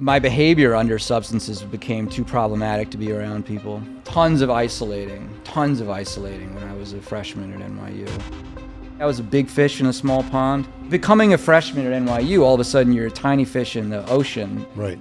My behavior under substances became too problematic to be around people. Tons of isolating when I was a freshman at NYU. I was a big fish in a small pond. Becoming a freshman at NYU, all of a sudden you're a tiny fish in the ocean. Right.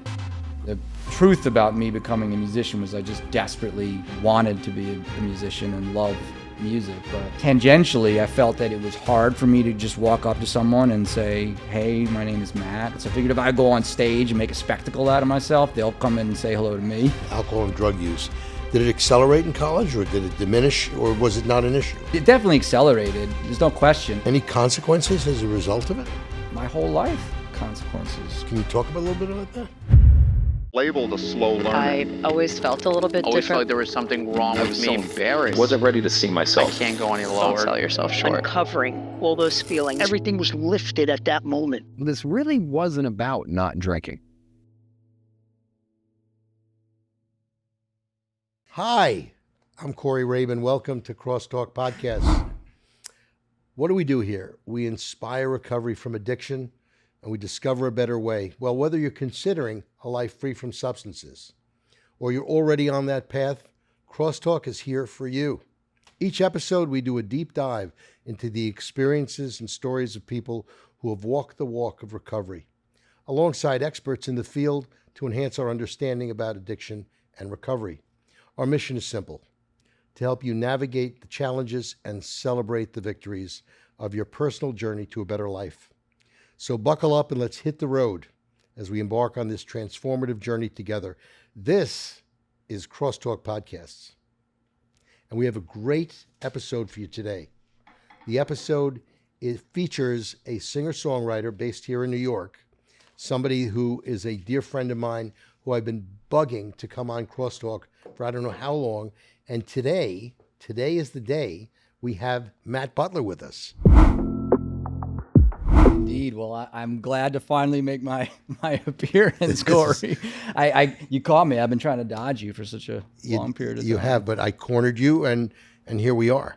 The truth about me becoming a musician was I just desperately wanted to be a musician and love music. But tangentially, I felt that it was hard for me to just walk up to someone and say, hey, my name is Matt. So I figured if I go on stage and make a spectacle out of myself, they'll come in and say hello to me. Alcohol and drug use. Did it accelerate in college, or did it diminish, or was it not an issue? It definitely accelerated. There's no question. Any consequences as a result of it? My whole life, consequences. Can you talk a little bit about that? Labeled a slow learner. I always felt a little bit always different. felt like there was something wrong with me. Embarrassed. Wasn't ready to see myself. I can't go any lower. Don't sell yourself short. Uncovering all those feelings. Everything was lifted at that moment. This really wasn't about not drinking. Hi, I'm Corey Rabin. Welcome to Crosstalk Podcasts. What do we do here? We inspire recovery from addiction, and we discover a better way. Well, whether you're considering a life free from substances or you're already on that path, Crosstalk is here for you. Each episode, we do a deep dive into the experiences and stories of people who have walked the walk of recovery, alongside experts in the field to enhance our understanding about addiction and recovery. Our mission is simple: to help you navigate the challenges and celebrate the victories of your personal journey to a better life. So buckle up and let's hit the road as we embark on this transformative journey together. This is Crosstalk Podcasts, and we have a great episode for you today. The episode features a singer-songwriter based here in New York, somebody who is a dear friend of mine who I've been bugging to come on Crosstalk for I don't know how long. And today is the day we have Matt Butler with us. Indeed. Well, I'm glad to finally make my appearance, Corey. You caught me. I've been trying to dodge you for such a long period of time. You have, but I cornered you, and here we are.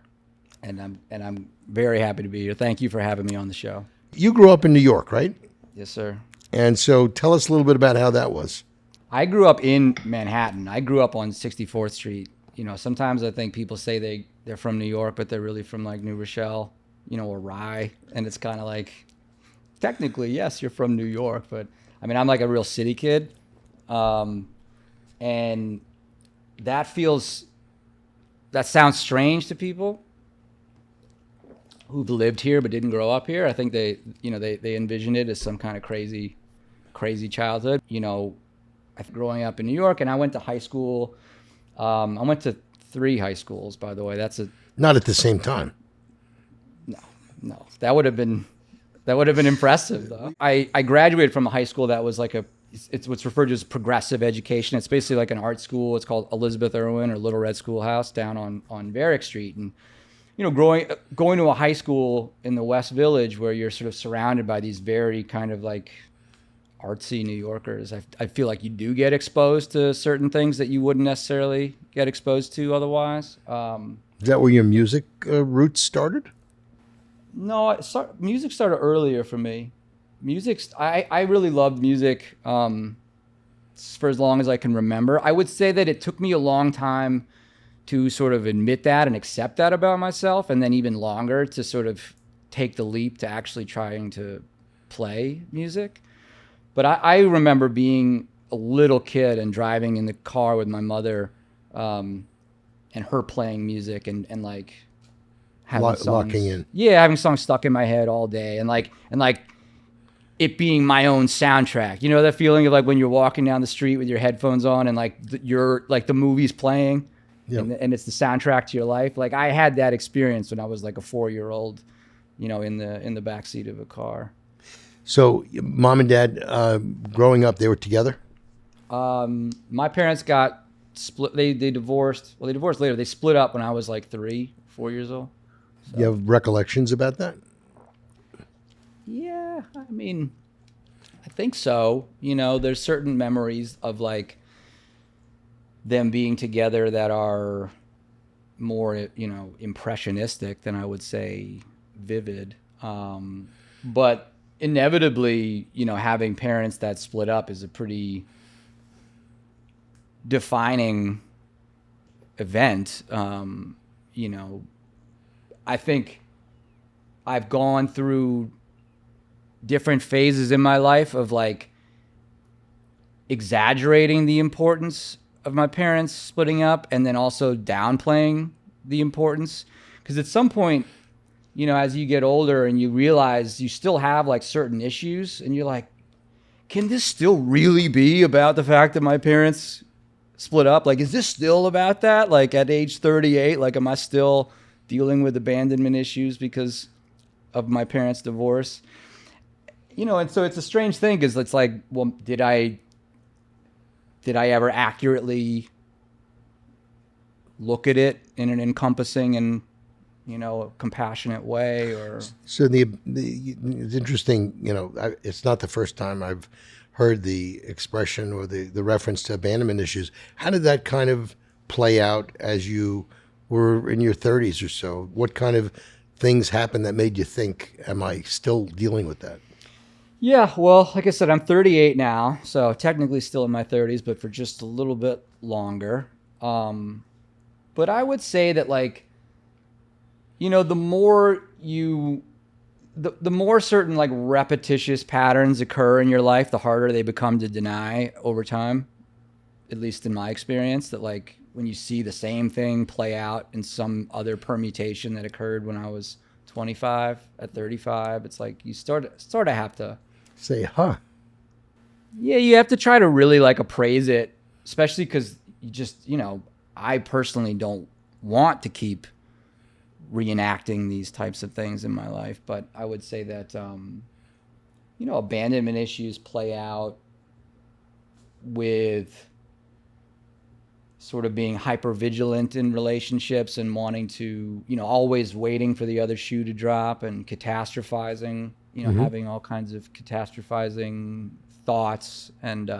And I'm very happy to be here. Thank you for having me on the show. You grew up in New York, right? Yes, sir. And so tell us a little bit about how that was. I grew up in Manhattan. I grew up on 64th Street. You know, sometimes I think people say they're from New York, but they're really from like New Rochelle, or Rye. And it's kind of like, technically, yes, you're from New York, but I mean, I'm like a real city kid. And that sounds strange to people who've lived here but didn't grow up here. I think they envision it as some kind of crazy childhood. Growing up in New York, and I went to high school. I went to 3 high schools, by the way. Not at the same time. No, that would have been impressive, though. I graduated from a high school that was like it's what's referred to as progressive education. It's basically like an art school. It's called Elizabeth Irwin or Little Red Schoolhouse down on Varick Street. And going to a high school in the West Village where you're sort of surrounded by these very kind of like artsy New Yorkers, I feel like you do get exposed to certain things that you wouldn't necessarily get exposed to otherwise. Is that where your music roots started? No, music started earlier for me. I really loved music for as long as I can remember. I would say that it took me a long time to sort of admit that and accept that about myself, and then even longer to sort of take the leap to actually trying to play music. But I remember being a little kid and driving in the car with my mother and her playing music and like having songs. Locking in. Yeah, having songs stuck in my head all day and like it being my own soundtrack. You know that feeling of like when you're walking down the street with your headphones on and like you're like the movie's playing. Yep. And it's the soundtrack to your life. Like I had that experience when I was like a 4-year-old, in the backseat of a car. So mom and dad, growing up, they were together? My parents got split. They divorced. Well, they divorced later. They split up when I was like 3, 4 years old. So. You have recollections about that? Yeah, I mean, I think so. There's certain memories of like them being together that are more, impressionistic than I would say vivid. But inevitably, having parents that split up is a pretty defining event. I think I've gone through different phases in my life of like exaggerating the importance of my parents splitting up and then also downplaying the importance. Because at some point, as you get older and you realize you still have like certain issues and you're like, can this still really be about the fact that my parents split up? Like, is this still about that? Like at age 38, like, am I still dealing with abandonment issues because of my parents' divorce? And so it's a strange thing because it's like, well, did I ever accurately look at it in an encompassing and, compassionate way? Or So it's interesting, it's not the first time I've heard the expression or the reference to abandonment issues. How did that kind of play out as you were in your 30s or so? What kind of things happened that made you think, am I still dealing with that? Yeah, well, like I said, I'm 38 now, so technically still in my 30s, but for just a little bit longer. But I would say that, like, the more certain like repetitious patterns occur in your life, the harder they become to deny over time. At least in my experience, that like when you see the same thing play out in some other permutation that occurred when I was 25 at 35, it's like you sort of have to say, huh? Yeah, you have to try to really like appraise it, especially because you just, I personally don't want to keep reenacting these types of things in my life. But I would say that, abandonment issues play out with sort of being hyper vigilant in relationships and wanting to, always waiting for the other shoe to drop and catastrophizing, having all kinds of catastrophizing thoughts and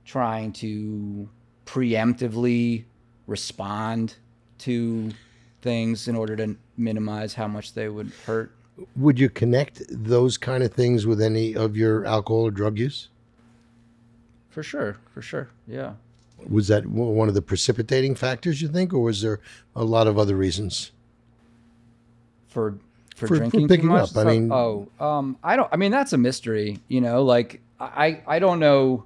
trying to preemptively respond to things in order to minimize how much they would hurt. Would you connect those kind of things with any of your alcohol or drug use? For sure. Yeah. Was that one of the precipitating factors, you think, or was there a lot of other reasons? For drinking for picking too much? up. I mean, I mean, that's a mystery, like I don't know.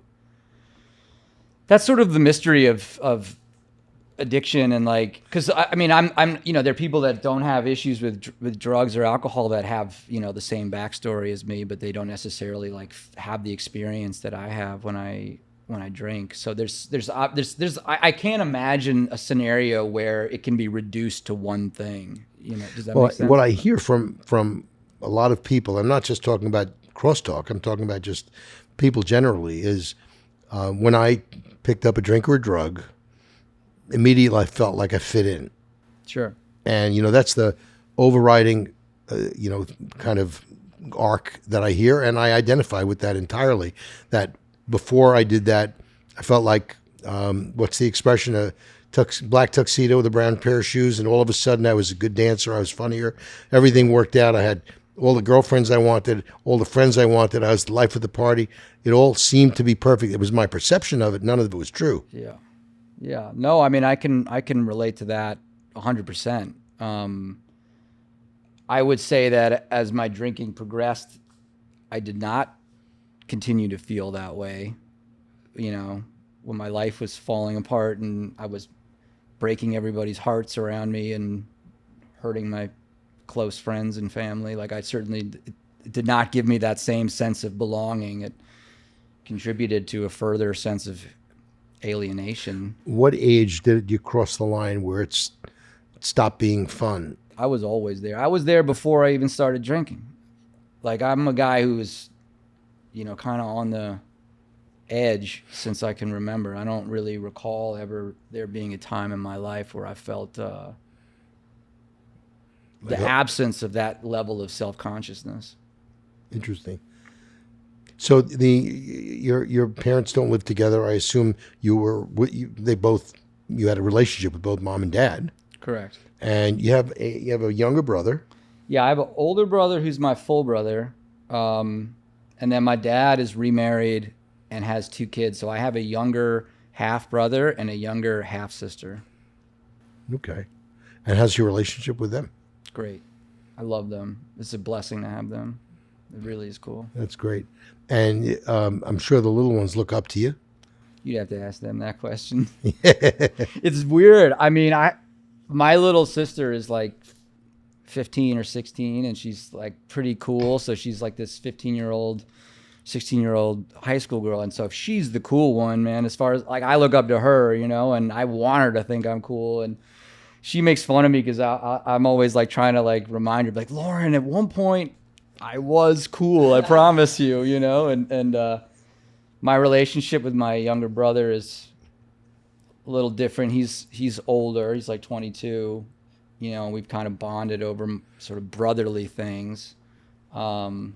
That's sort of the mystery of addiction and like, cause I mean, I'm, there are people that don't have issues with drugs or alcohol that have, the same backstory as me, but they don't necessarily like have the experience that I have when I drink. So I can't imagine a scenario where it can be reduced to one thing. Does that make sense? What I hear from a lot of people, I'm not just talking about Crosstalk, I'm talking about just people generally, is when I picked up a drink or a drug, immediately I felt like I fit in. Sure. And, that's the overriding, kind of arc that I hear, and I identify with that entirely. That before I did that, I felt like, what's the expression? A black tuxedo with a brown pair of shoes, and all of a sudden I was a good dancer. I was funnier. Everything worked out. I had all the girlfriends I wanted, all the friends I wanted. I was the life of the party. It all seemed to be perfect. It was my perception of it. None of it was true. Yeah. Yeah. No, I mean, I can relate to that 100%. I would say that as my drinking progressed, I did not continue to feel that way. When my life was falling apart and I was breaking everybody's hearts around me and hurting my close friends and family, like it did not give me that same sense of belonging. It contributed to a further sense of alienation. What age did you cross the line where it stopped being fun? I was always there. I was there before I even started drinking. Like, I'm a guy who was, kind of on the edge since I can remember. I don't really recall ever there being a time in my life where I felt the absence of that level of self-consciousness. Interesting. So your parents don't live together. I assume you had a relationship with both mom and dad. Correct. And you have a younger brother. Yeah, I have an older brother who's my full brother, And then my dad is remarried and has 2 kids. So I have a younger half brother and a younger half sister. Okay. And how's your relationship with them? Great. I love them. It's a blessing to have them. It really is cool. That's great. And I'm sure the little ones look up to you. You'd have to ask them that question. It's weird. I mean, my little sister is like 15 or 16 and she's like pretty cool. So she's like this 15-year-old, 16-year-old high school girl. And so if she's the cool one, man, as far as like I look up to her, you know, and I want her to think I'm cool. And she makes fun of me because I'm always like trying to like remind her, like, Lauren, at one point I was cool. I promise you, you know, and my relationship with my younger brother is a little different. He's older. He's like 22. You know, we've kind of bonded over sort of brotherly things. But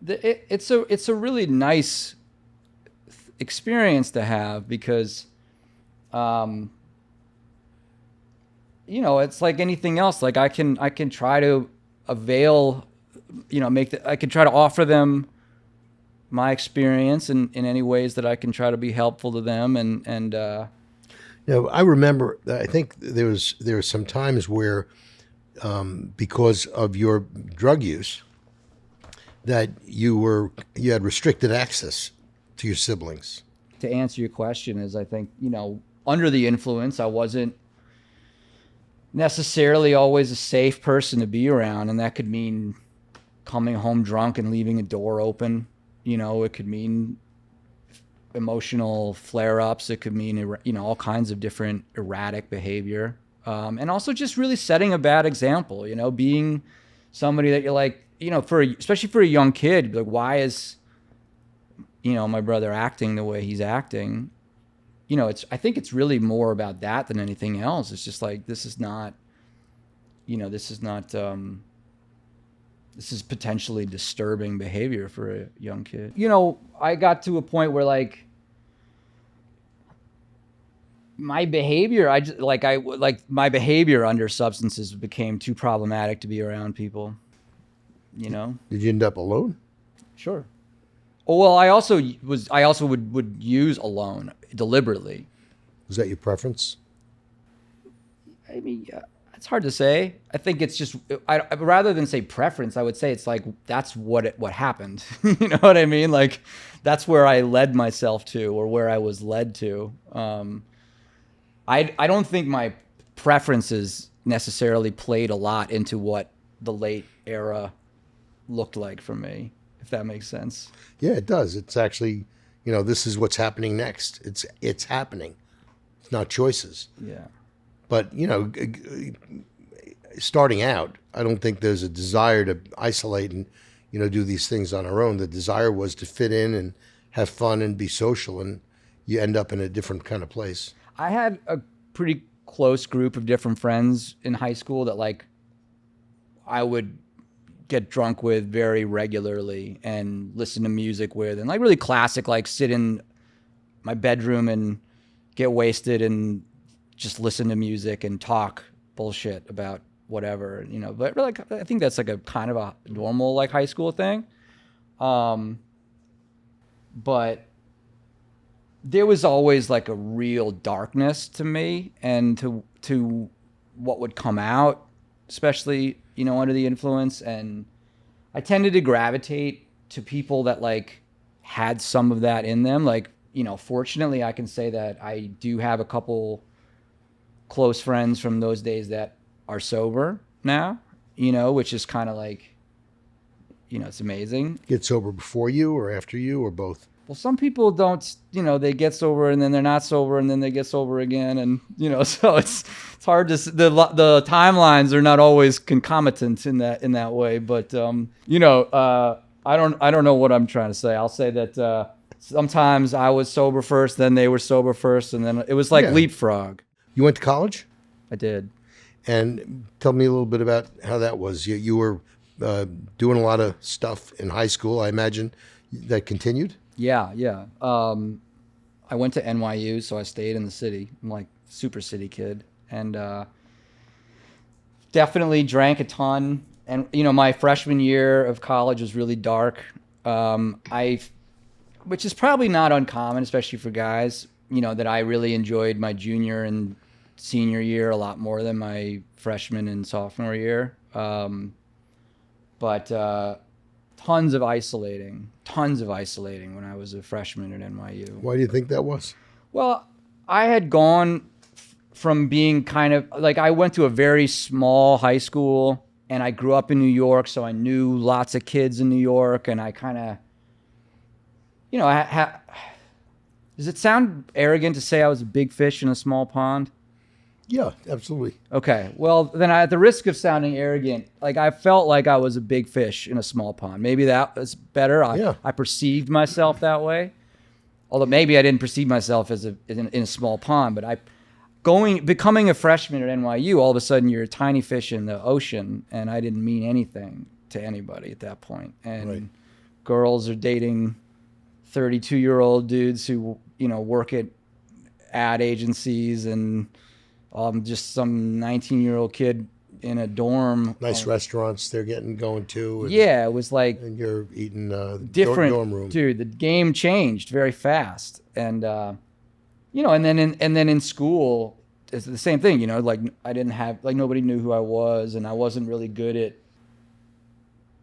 it's a really nice experience to have because, you know, it's like anything else. Like I can try to avail, you know, I can try to offer them my experience in any ways that I can try to be helpful to them. And You know, I remember, I think there were some times where, because of your drug use, that you had restricted access to your siblings. to answer your question is I think, you know, under the influence, I wasn't necessarily always a safe person to be around. And that could mean coming home drunk and leaving a door open. You know, it could mean emotional flare-ups. It could mean, you know, all kinds of different erratic behavior. And also just really setting a bad example, you know, being somebody that you're like, you know, especially for a young kid, like, why is, you know, my brother acting the way he's acting? You know, I think it's really more about that than anything else. It's just like, this is potentially disturbing behavior for a young kid. You know, I got to a point where like my behavior, my behavior under substances became too problematic to be around people, you know? Did you end up alone? Sure. Oh, well, I also would use alone deliberately. Was that your preference? I mean, yeah, it's hard to say. I think it's just, rather than say preference, I would say it's like, that's what happened. You know what I mean? Like, that's where I led myself to, or where I was led to. I don't think my preferences necessarily played a lot into what the late era looked like for me, if that makes sense. Yeah, it does. It's actually, you know, this is what's happening next. It's happening. It's not choices. Yeah. But, you know, starting out, I don't think there's a desire to isolate and, you know, do these things on our own. The desire was to fit in and have fun and be social, and you end up in a different kind of place. I had a pretty close group of different friends in high school that, like, I would get drunk with very regularly and listen to music with, and like really classic, like sit in my bedroom and get wasted and just listen to music and talk bullshit about whatever, you know. But like, I think that's like a kind of a normal like high school thing. But there was always like a real darkness to me and to what would come out, especially, you know, under the influence. And I tended to gravitate to people that like had some of that in them. Like, you know, fortunately I can say that I do have a couple close friends from those days that are sober now, you know, which is kind of like, you know, it's amazing. Get sober before you or after you or both? Well, some people don't, you know, they get sober and then they're not sober and then they get sober again. And, you know, so it's hard to, the timelines are not always concomitant in that way. But, you know, I don't know what I'm trying to say. I'll say that sometimes I was sober first, then they were sober first. And then it was like leapfrog. You went to college? I did. And tell me a little bit about how that was. You were doing a lot of stuff in high school, I imagine. That continued? Yeah. I went to NYU, so I stayed in the city. I'm like super city kid, and definitely drank a ton. And, my freshman year of college was really dark. Which is probably not uncommon, especially for guys, that I really enjoyed my junior and senior year a lot more than my freshman and sophomore year. But tons of isolating when I was a freshman at NYU. Why do you think that was? Well, I had gone from being kind of like, I went to a very small high school and I grew up in New York. So I knew lots of kids in New York, and I kind of, does it sound arrogant to say I was a big fish in a small pond? Yeah, absolutely. Okay. Well, then at the risk of sounding arrogant, like I felt like I was a big fish in a small pond. Maybe that was better. I perceived myself that way. Although maybe I didn't perceive myself as in a small pond, but becoming a freshman at NYU, all of a sudden you're a tiny fish in the ocean, and I didn't mean anything to anybody at that point. And girls are dating 32-year-old dudes who, work at ad agencies, and just some 19-year-old kid in a dorm. Nice restaurants they're going to. And, yeah, it was like, and you're eating different dorm room. Dude, the game changed very fast. And, and then in school, it's the same thing, like I didn't have, like nobody knew who I was, and I wasn't really good at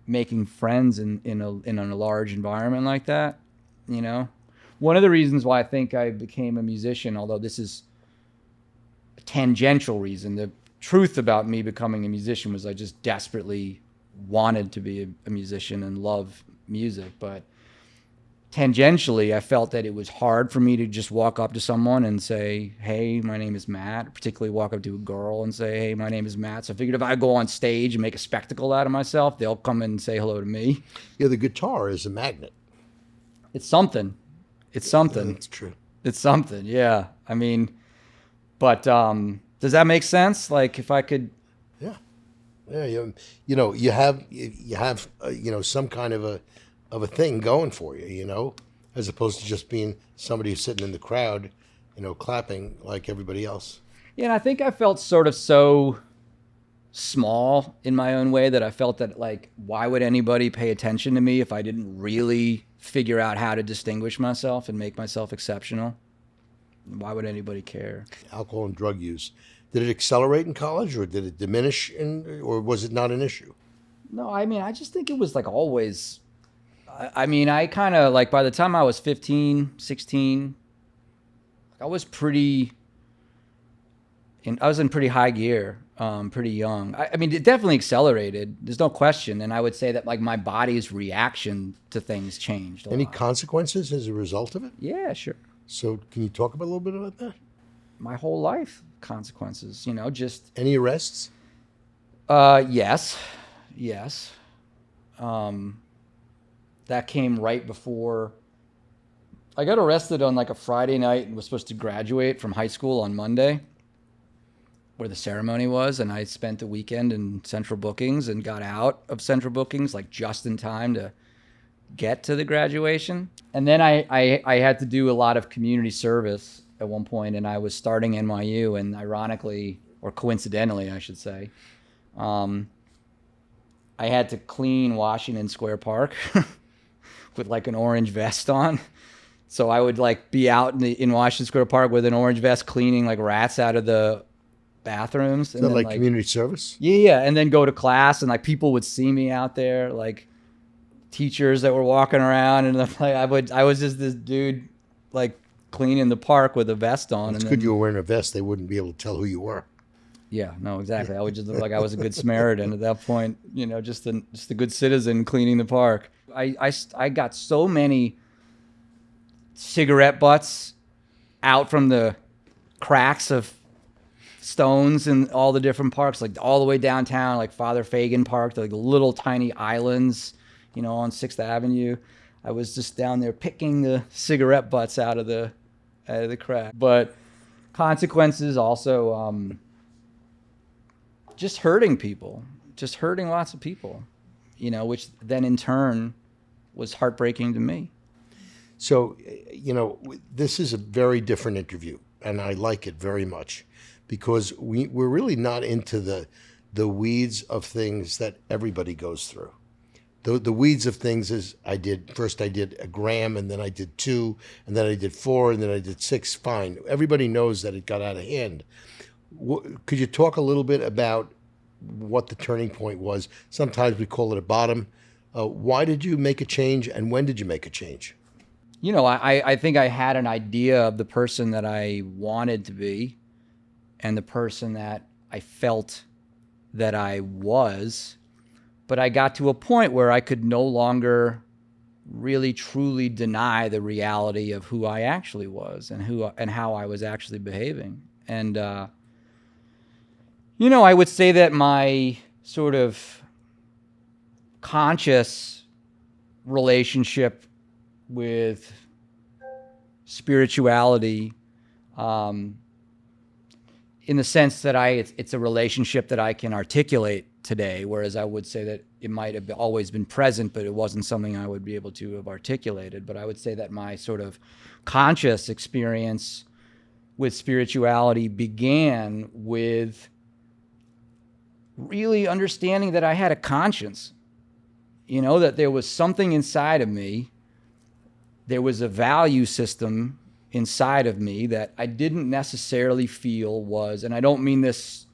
making friends in a large environment like that. One of the reasons why I think I became a musician, although this is a tangential reason, the truth about me becoming a musician was I just desperately wanted to be a musician and love music. But tangentially, I felt that it was hard for me to just walk up to someone and say, hey, my name is Matt, particularly walk up to a girl and say, hey, my name is Matt. So I figured if I go on stage and make a spectacle out of myself, they'll come in and say hello to me. Yeah, the guitar is a magnet. It's something. That's true. It's something, yeah. I mean, but does that make sense? Like if I could... Yeah. You have some kind of a thing going for you, as opposed to just being somebody who's sitting in the crowd, clapping like everybody else. Yeah, and I think I felt sort of so small in my own way that I felt that, like, why would anybody pay attention to me if I didn't really figure out how to distinguish myself and make myself exceptional? Why would anybody care? Alcohol and drug use. Did it accelerate in college, or did it diminish, or was it not an issue? No, I mean, I just think it was like always... I kind of, like, by the time I was 15, 16, I was in pretty high gear, pretty young. I mean, it definitely accelerated. There's no question. And I would say that, like, my body's reaction to things changed a Any lot. consequences as a result of it? Yeah, sure. So can you talk a little bit about that? My whole life, consequences, just... Any arrests? Yes. That came right before I got arrested on like a Friday night and was supposed to graduate from high school on Monday, where the ceremony was. And I spent the weekend in central bookings and got out of central bookings like just in time to get to the graduation. And then I had to do a lot of community service at one point, and I was starting NYU, and ironically, or coincidentally, I should say, I had to clean Washington Square Park with like an orange vest on. So I would like be out in Washington Square Park with an orange vest cleaning like rats out of the bathrooms. Is that like community service? Yeah. And then go to class, and like people would see me out there, like teachers that were walking around, and like I was just this dude like cleaning the park with a vest on. It's good you were wearing a vest. They wouldn't be able to tell who you were. Yeah, no, exactly. I would just look like I was a good Samaritan at that point, just a good citizen cleaning the park. I got so many cigarette butts out from the cracks of stones in all the different parks, like all the way downtown, like Father Fagan Park, like the little tiny islands, on 6th Avenue. I was just down there picking the cigarette butts out of the crack. But consequences also... just hurting people, just hurting lots of people, which then in turn was heartbreaking to me. So, this is a very different interview, and I like it very much because we're really not into the the weeds of things that everybody goes through. The weeds of things is I did a gram, and then I did 2, and then I did 4, and then I did 6. Fine. Everybody knows that it got out of hand. Could you talk a little bit about what the turning point was? Sometimes we call it a bottom. Why did you make a change, and when did you make a change? You know, I think I had an idea of the person that I wanted to be and the person that I felt that I was, but I got to a point where I could no longer really truly deny the reality of who I actually was and how I was actually behaving. And you know, I would say that my sort of conscious relationship with spirituality, in the sense that it's a relationship that I can articulate today, whereas I would say that it might have always been present, but it wasn't something I would be able to have articulated. But I would say that my sort of conscious experience with spirituality began with really understanding that I had a conscience, you know, that there was something inside of me. There was a value system inside of me that I didn't necessarily feel was, and I don't mean this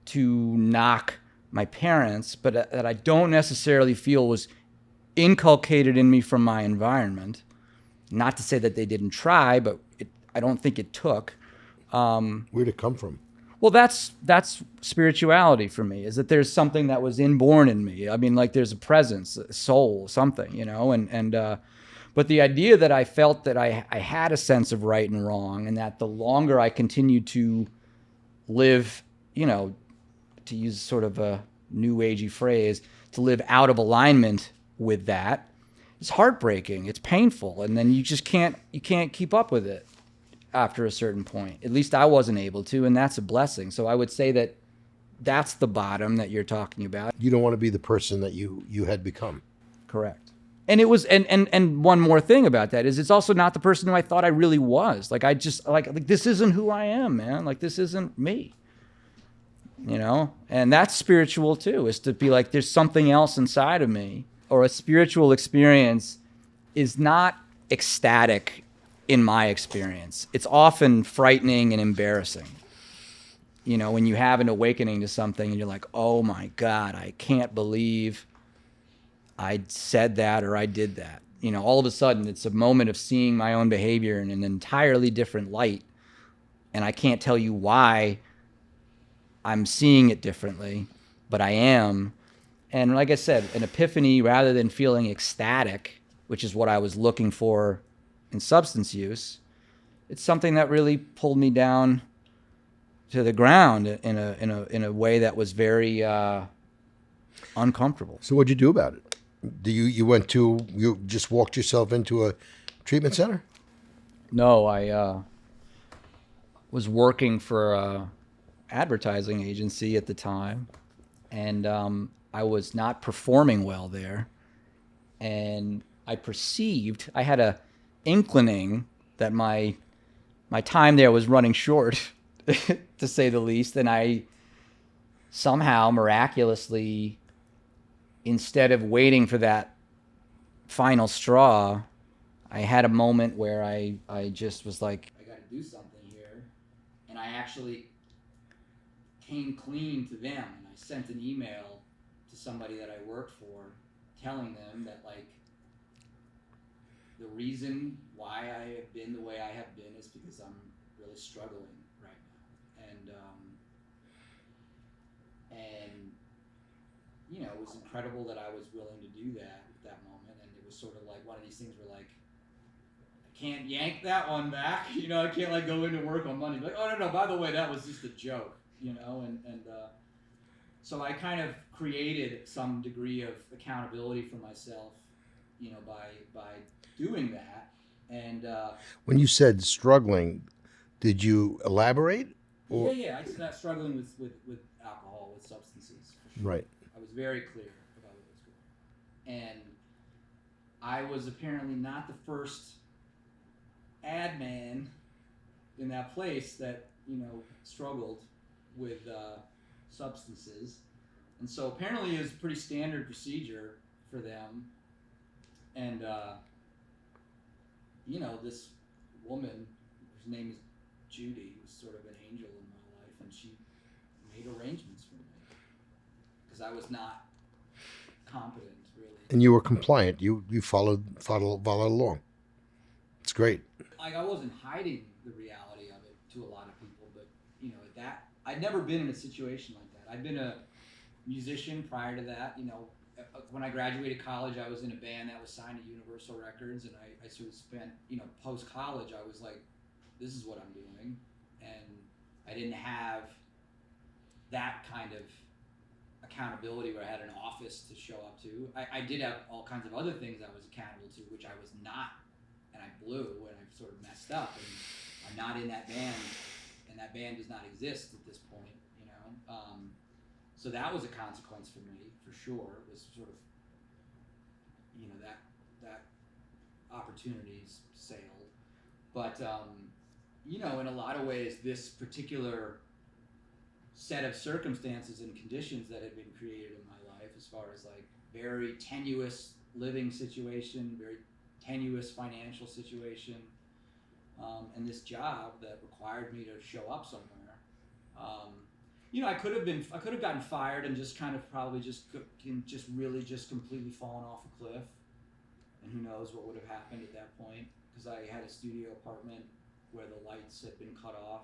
to knock my parents, but that I don't necessarily feel was inculcated in me from my environment. Not to say that they didn't try, but I don't think it took. Where'd it come from? Well, that's spirituality for me, is that there's something that was inborn in me. I mean, like there's a presence, a soul, something, you know, but the idea that I felt that I had a sense of right and wrong, and that the longer I continued to live, you know, to use sort of a new agey phrase, to live out of alignment with that, it's heartbreaking, it's painful, and then you can't keep up with it after a certain point. At least I wasn't able to, and that's a blessing. So I would say that that's the bottom that you're talking about. You don't want to be the person that you had become. Correct. And it was, and one more thing about that is it's also not the person who I thought I really was. Like I just like this isn't who I am, man. Like this isn't me. You know? And that's spiritual too, is to be like there's something else inside of me. Or a spiritual experience is not ecstatic in my experience. It's often frightening and embarrassing. You know, when you have an awakening to something and you're like, oh my God, I can't believe I said that or I did that. You know, all of a sudden it's a moment of seeing my own behavior in an entirely different light. And I can't tell you why I'm seeing it differently, but I am. And like I said, an epiphany rather than feeling ecstatic, which is what I was looking for in substance use, it's something that really pulled me down to the ground in a way that was very uncomfortable. So what'd you do about it? You just walked yourself into a treatment center? No, I was working for a advertising agency at the time, and I was not performing well there, and I had a inclining that my time there was running short, to say the least, and I somehow miraculously, instead of waiting for that final straw, I had a moment where I just was like, I got to do something here, and I actually came clean to them, and I sent an email to somebody that I worked for, telling them that like the reason why I have been the way I have been is because I'm really struggling right now, and you know, it was incredible that I was willing to do that at that moment, and it was sort of like one of these things where like I can't yank that one back, you know, I can't like go into work on Monday and be like, oh no, by the way, that was just a joke, you know, and so I kind of created some degree of accountability for myself, you know, by doing that. And when you said struggling, did you elaborate? Or? Yeah, I started struggling with alcohol, with substances, for sure. Right. I was very clear about what was going on. And I was apparently not the first ad man in that place that, you know, struggled with substances. And so apparently it was a pretty standard procedure for them. And, this woman, whose name is Judy, was sort of an angel in my life, and she made arrangements for me because I was not competent, really. And you were compliant. You followed along. It's great. Like, I wasn't hiding the reality of it to a lot of people, but I'd never been in a situation like that. I'd been a musician prior to that. When I graduated college, I was in a band that was signed to Universal Records, and I sort of spent, post college, I was like, this is what I'm doing, and I didn't have that kind of accountability where I had an office to show up to. I did have all kinds of other things I was accountable to, which I was not, and I blew when I sort of messed up, and I'm not in that band, and that band does not exist at this point, so that was a consequence for me, for sure. It was sort of, that opportunities sailed, but in a lot of ways, this particular set of circumstances and conditions that had been created in my life, as far as like very tenuous living situation, very tenuous financial situation, and this job that required me to show up somewhere. I could have gotten fired and just kind of probably just completely fallen off a cliff, and who knows what would have happened at that point, because I had a studio apartment where the lights had been cut off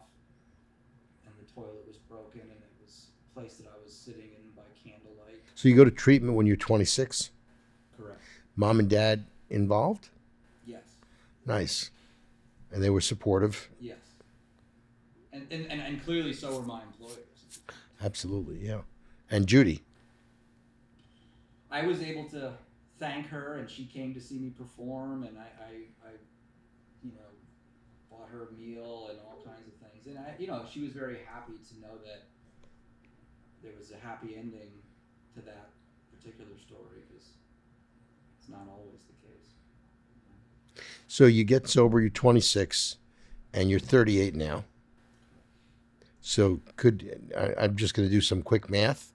and the toilet was broken, and it was a place that I was sitting in by candlelight. So you go to treatment when you're 26? Correct. Mom and dad involved? Yes. Nice. And they were supportive? Yes. And clearly so were my employers. Absolutely, yeah. And Judy? I was able to thank her, and she came to see me perform, and I bought her a meal and all kinds of things. And she was very happy to know that there was a happy ending to that particular story, because it's not always the case. So you get sober, you're 26, and you're 38 now. So I'm just going to do some quick math.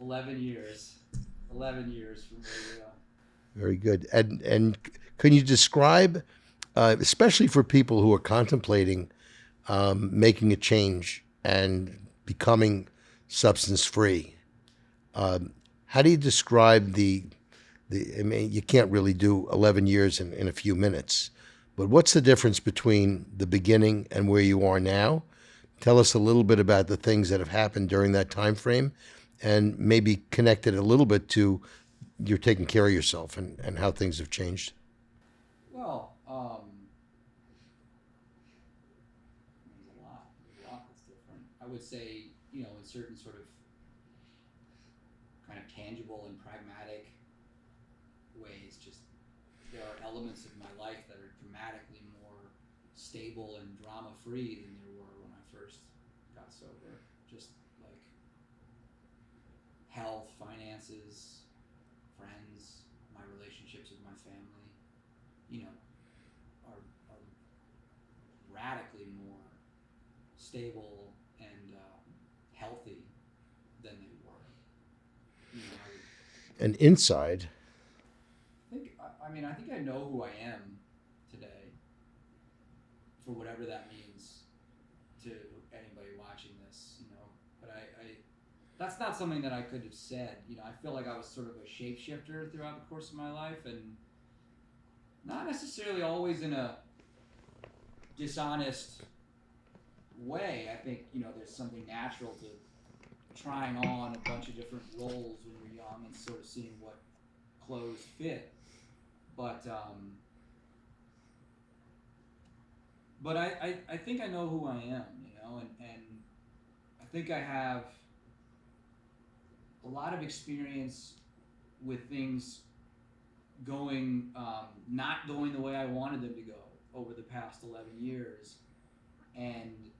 11 years from where we are. Very good. And can you describe, especially for people who are contemplating making a change and becoming substance free, how do you describe I mean, you can't really do 11 years in a few minutes, but what's the difference between the beginning and where you are now? Tell us a little bit about the things that have happened during that time frame, and maybe connect it a little bit to you're taking care of yourself and how things have changed. Well, there's a lot that's different. I would say, in certain sort of kind of tangible and pragmatic ways, just there are elements of my life that are dramatically more stable and drama-free than there were when I first got sober. Just like health, finances, friends, my relationships with my family, are radically more stable and healthy than they were. And inside, I think I know who I am today, for whatever that means to anybody watching this, but I that's not something that I could have said. I feel like I was sort of a shapeshifter throughout the course of my life, and not necessarily always in a dishonest way. I think, there's something natural to trying on a bunch of different roles when you're young and sort of seeing what clothes fit. But I think I know who I am, and I think I have a lot of experience with things going, not going the way I wanted them to go over the past 11 years, and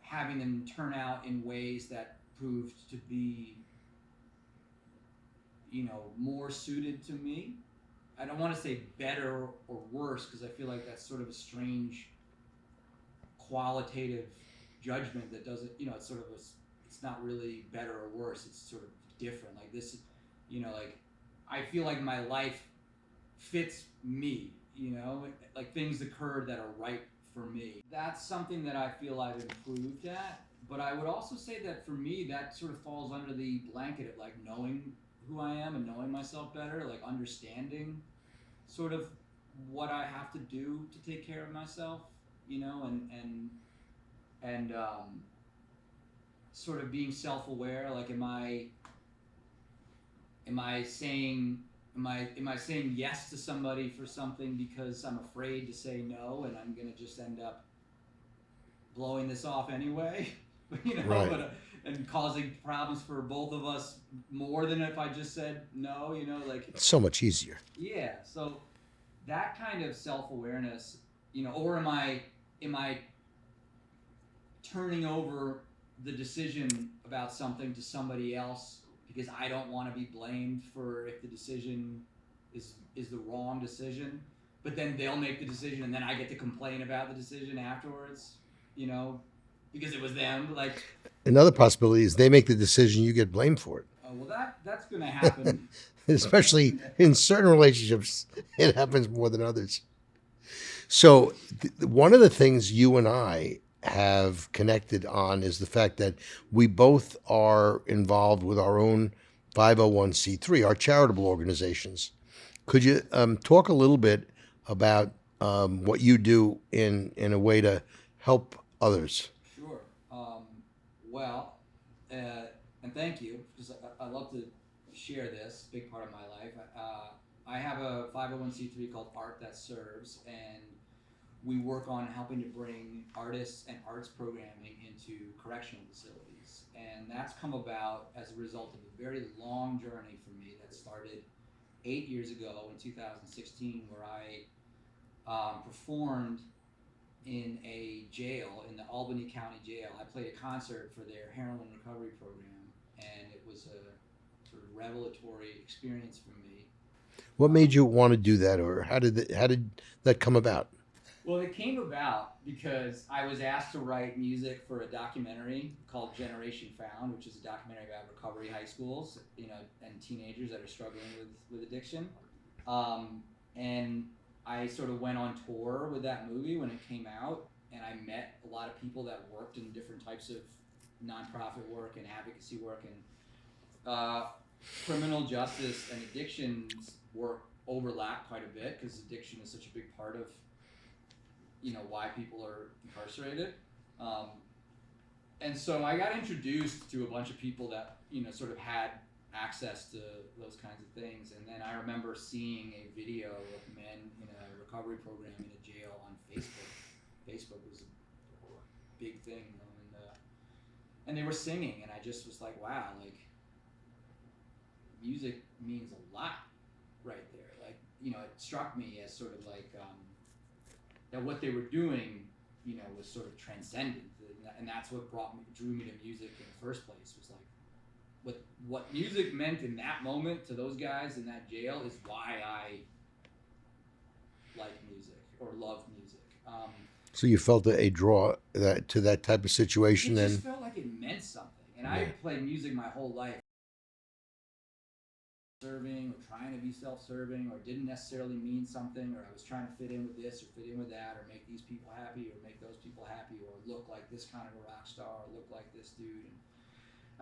having them turn out in ways that proved to be, more suited to me. I don't want to say better or worse, because I feel like that's sort of a strange qualitative judgment that doesn't, it's sort of it's not really better or worse. It's sort of different. Like this, like I feel like my life fits me, like things occurred that are right for me. That's something that I feel I've improved at. But I would also say that for me, that sort of falls under the blanket of like knowing who I am and knowing myself better, like understanding sort of what I have to do to take care of myself, and sort of being self-aware. Like, am I saying yes to somebody for something because I'm afraid to say no, and I'm gonna just end up blowing this off anyway, Right. and causing problems for both of us more than if I just said no, like. It's so much easier. Yeah, so that kind of self-awareness, or am I turning over the decision about something to somebody else because I don't want to be blamed for if the decision is the wrong decision, but then they'll make the decision and then I get to complain about the decision afterwards, because it was them. Like, Another possibility is they make the decision, you get blamed for it. well, that's going to happen. Especially in certain relationships, it happens more than others. So one of the things you and I have connected on is the fact that we both are involved with our own 501c3, our charitable organizations. Could you talk a little bit about what you do in a way to help others? Sure. Well, and thank you, because I love to share this big part of my life. I have a 501c3 called Art That Serves, and we work on helping to bring artists and arts programming into correctional facilities. And that's come about as a result of a very long journey for me that started 8 years ago in 2016, where I performed in a jail, in the Albany County Jail. I played a concert for their heroin recovery program, and it was a sort of revelatory experience for me. What made you want to do that, or how did that come about? Well, it came about because I was asked to write music for a documentary called Generation Found, which is a documentary about recovery high schools, and teenagers that are struggling with addiction. And I sort of went on tour with that movie when it came out, and I met a lot of people that worked in different types of nonprofit work and advocacy work, and criminal justice and addictions work overlap quite a bit because addiction is such a big part of why people are incarcerated. And so I got introduced to a bunch of people that sort of had access to those kinds of things. And then I remember seeing a video of men in a recovery program in a jail on Facebook. Facebook was a big thing, and they were singing, and I just was like, wow, like music means a lot right there. Like, it struck me as sort of like that what they were doing, was sort of transcendent, and that's what drew me to music in the first place. Was like what music meant in that moment to those guys in that jail is why I like music or love music. So you felt a draw to that type of situation, it and just felt like it meant something. And I played music my whole life, serving or trying to be self-serving, or didn't necessarily mean something, or I was trying to fit in with this or fit in with that, or make these people happy or make those people happy, or look like this kind of a rock star, or look like this dude.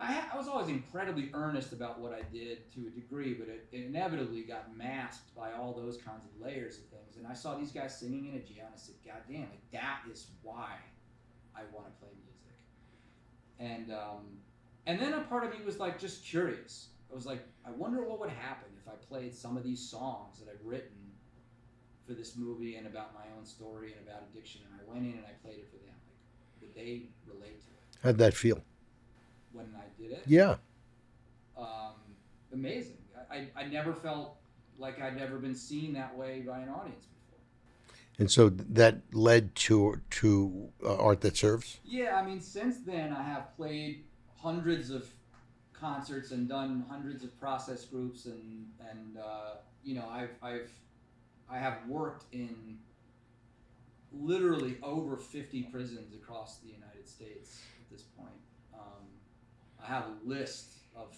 And I was always incredibly earnest about what I did to a degree, but it inevitably got masked by all those kinds of layers of things. And I saw these guys singing in a jail, and I said, God damn, like that is why I want to play music. And then a part of me was like just curious. I was like, I wonder what would happen if I played some of these songs that I've written for this movie and about my own story and about addiction. And I went in and I played it for them. Like, would they relate to it? how'd that feel? When I did it? Yeah. Amazing. I never felt like I'd never been seen that way by an audience before. And so that led to Art That Serves? Yeah, I mean, since then I have played hundreds of concerts and done hundreds of process groups, and I have worked in literally over 50 prisons across the United States at this point. I have a list of,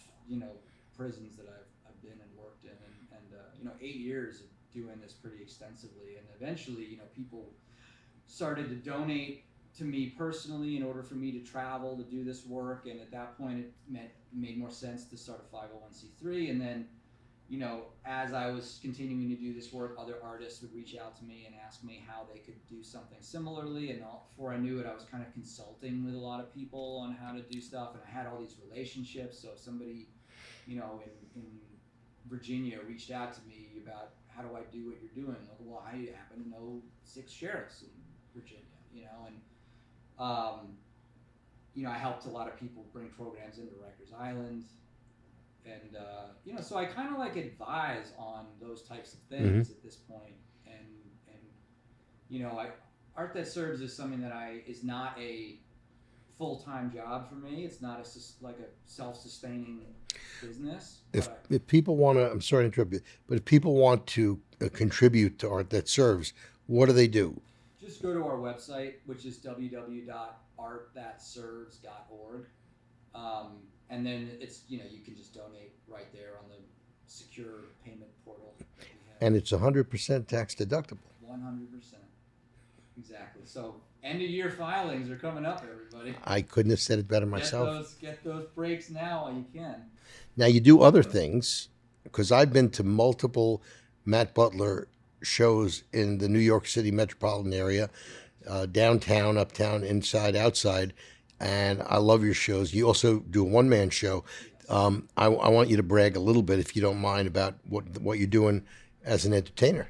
prisons that I've been and worked in, and 8 years of doing this pretty extensively, and eventually, people started to donate to me personally in order for me to travel to do this work, and at that point it made more sense to start a 501c3, and then as I was continuing to do this work, other artists would reach out to me and ask me how they could do something similarly. And before I knew it, I was kind of consulting with a lot of people on how to do stuff. And I had all these relationships. So if somebody, in Virginia reached out to me about how do I do what you're doing, like, well, I happen to know 6 sheriffs in Virginia, and I helped a lot of people bring programs into Rikers Island. And, so I kind of like advise on those types of things at this point. And Art That Serves is something that is not a full-time job for me. It's not like a self-sustaining business. If people want to, I'm sorry to interrupt you, but if people want to contribute to Art That Serves, what do they do? Just go to our website, which is www.artthatserves.org. And then it's, you can just donate right there on the secure payment portal. And it's 100% tax deductible. 100%. Exactly. So end of year filings are coming up, everybody. I couldn't have said it better myself. Get those breaks now while you can. Now you do other things, because I've been to multiple Matt Butler shows in the New York City metropolitan area, downtown, uptown, inside, outside. And I love your shows. You also do a one-man show. I want you to brag a little bit, if you don't mind, about what you're doing as an entertainer.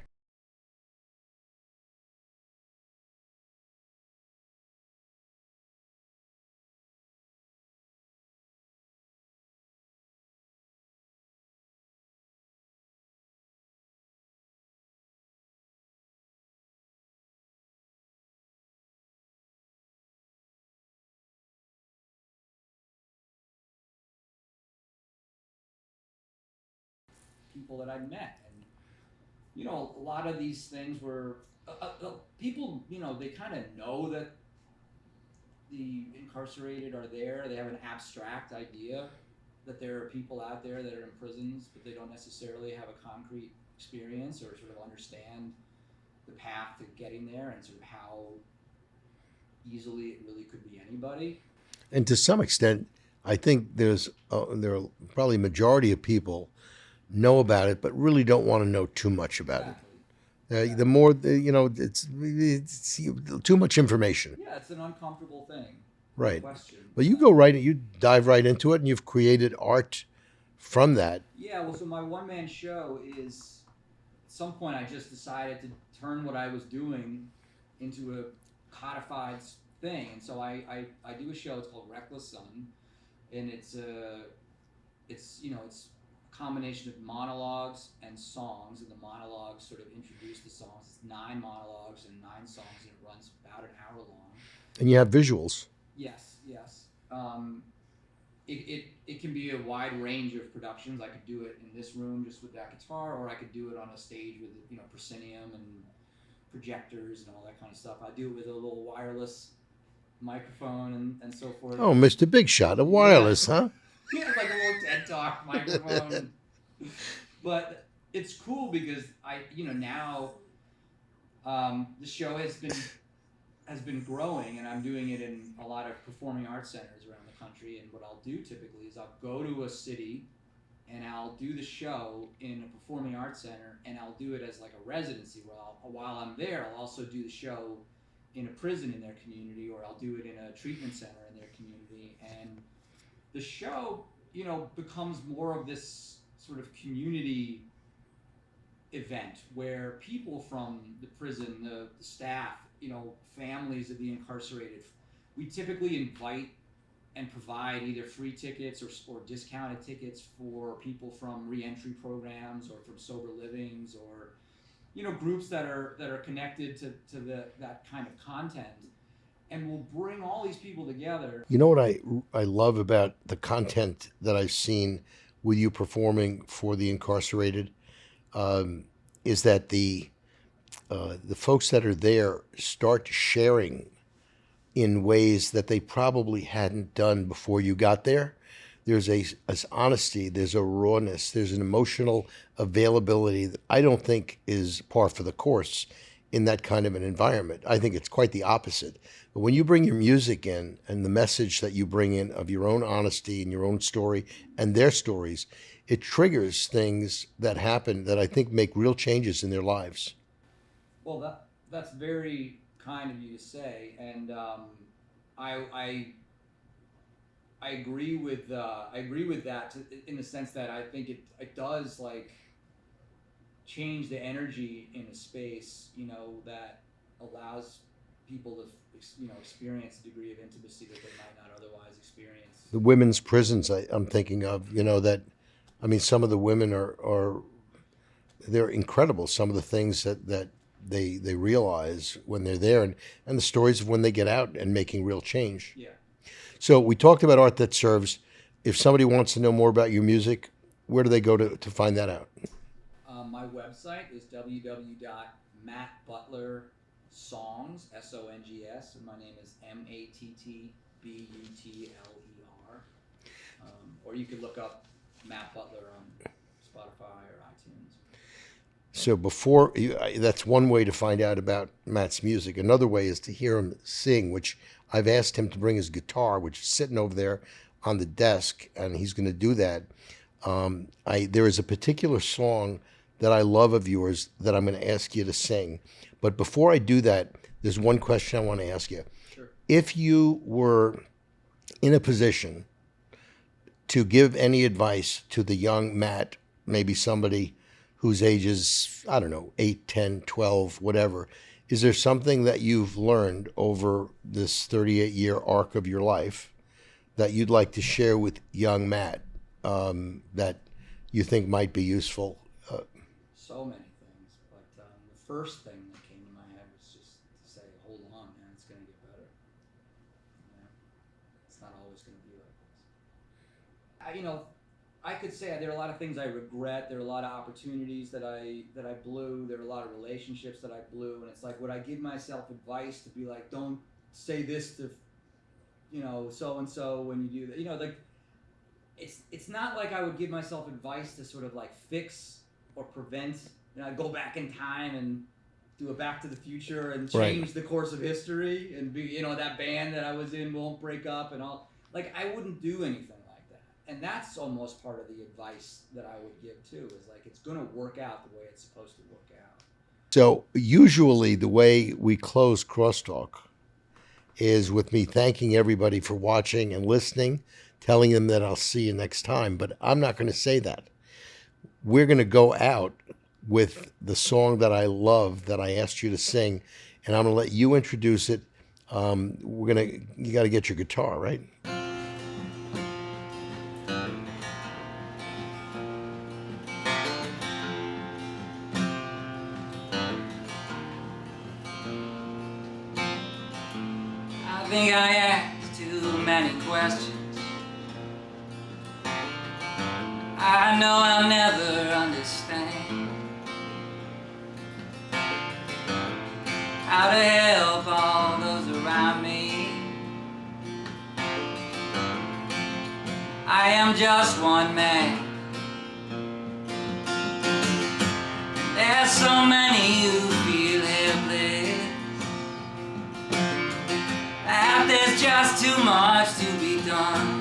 People that I met, and a lot of these things were people, they kind of know that the incarcerated are there. They have an abstract idea that there are people out there that are in prisons, but they don't necessarily have a concrete experience or sort of understand the path to getting there, and sort of how easily it really could be anybody. And to some extent, I think there are probably a majority of people know about it, but really don't want to know too much about it. The more, it's too much information. Yeah, it's an uncomfortable thing. Right. Question. But you dive right into it, and you've created art from that. Yeah, well, so my one-man show is, at some point I just decided to turn what I was doing into a codified thing. And so I do a show, it's called Reckless Sun, and it's a combination of monologues and songs, and the monologues sort of introduce the songs. It's 9 monologues and 9 songs, and it runs about an hour long. And you have visuals. Yes. It can be a wide range of productions. I could do it in this room just with that guitar, or I could do it on a stage with proscenium and projectors and all that kind of stuff. I do it with a little wireless microphone and so forth. Oh, Mr. Big Shot, a wireless, huh? Yeah, like a little TED Talk microphone. But it's cool because now the show has been growing, and I'm doing it in a lot of performing arts centers around the country. And what I'll do typically is I'll go to a city and I'll do the show in a performing arts center, and I'll do it as like a residency where while I'm there, I'll also do the show in a prison in their community, or I'll do it in a treatment center in their community. And the show, becomes more of this sort of community event where people from the prison, the staff, families of the incarcerated, we typically invite and provide either free tickets or discounted tickets for people from reentry programs or from sober livings, or groups that are connected to that kind of content. And we'll bring all these people together. You know what I love about the content that I've seen with you performing for the incarcerated, is that the folks that are there start sharing in ways that they probably hadn't done before you got there. there's a honesty, there's a rawness, there's an emotional availability that I don't think is par for the course in that kind of an environment. I think it's quite the opposite. But when you bring your music in and the message that you bring in of your own honesty and your own story and their stories, it triggers things that happen that I think make real changes in their lives. Well, that's very kind of you to say, and I agree with that in the sense that I think it does like change the energy in a space, that allows people to experience a degree of intimacy that they might not otherwise experience. The women's prisons I'm thinking of, some of the women are they're incredible. Some of the things that they realize when they're there, and the stories of when they get out and making real change. Yeah. So we talked about Art That Serves. If somebody wants to know more about your music, where do they go to find that out? My website is www.mattbutlersongs, SONGS, and my name is MATTBUTLER. Or you could look up Matt Butler on Spotify or iTunes. So that's one way to find out about Matt's music. Another way is to hear him sing, which I've asked him to bring his guitar, which is sitting over there on the desk, and he's going to do that. There is a particular song that I love of yours that I'm going to ask you to sing. But before I do that, there's one question I want to ask you. Sure. If you were in a position to give any advice to the young Matt, maybe somebody whose age is, 8, 10, 12, whatever, is there something that you've learned over this 38-year arc of your life that you'd like to share with young Matt that you think might be useful? So many things, but the first thing that came to my head was just to say, hold on, man, it's going to get better. It's not always going to be like this. I could say there are a lot of things I regret. There are a lot of opportunities that I blew. There are a lot of relationships that I blew, and it's like, would I give myself advice to be like, don't say this to, so and so when you do that. It's not like I would give myself advice to sort of like fix or prevent. I'd go back in time and do a Back to the Future and change the course of history and be, that band that I was in won't break up and all. Like, I wouldn't do anything like that. And that's almost part of the advice that I would give too, is like, it's going to work out the way it's supposed to work out. So usually the way we close Crosstalk is with me thanking everybody for watching and listening, telling them that I'll see you next time. But I'm not going to say that. We're going to go out with the song that I love that I asked you to sing, and I'm going to let you introduce it. You got to get your guitar, right? I think I asked too many questions. I know I'll never understand how to help all those around me. I am just one man. There's so many who feel helpless, that there's just too much to be done.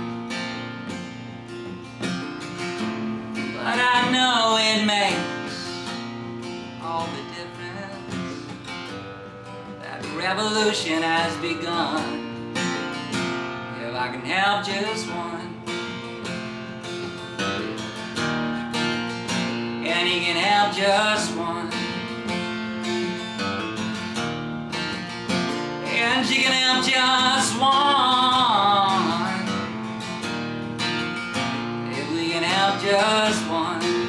But I know it makes all the difference. That revolution has begun. If I can help just one, and he can help just one, and she can help just one. If we can help just one.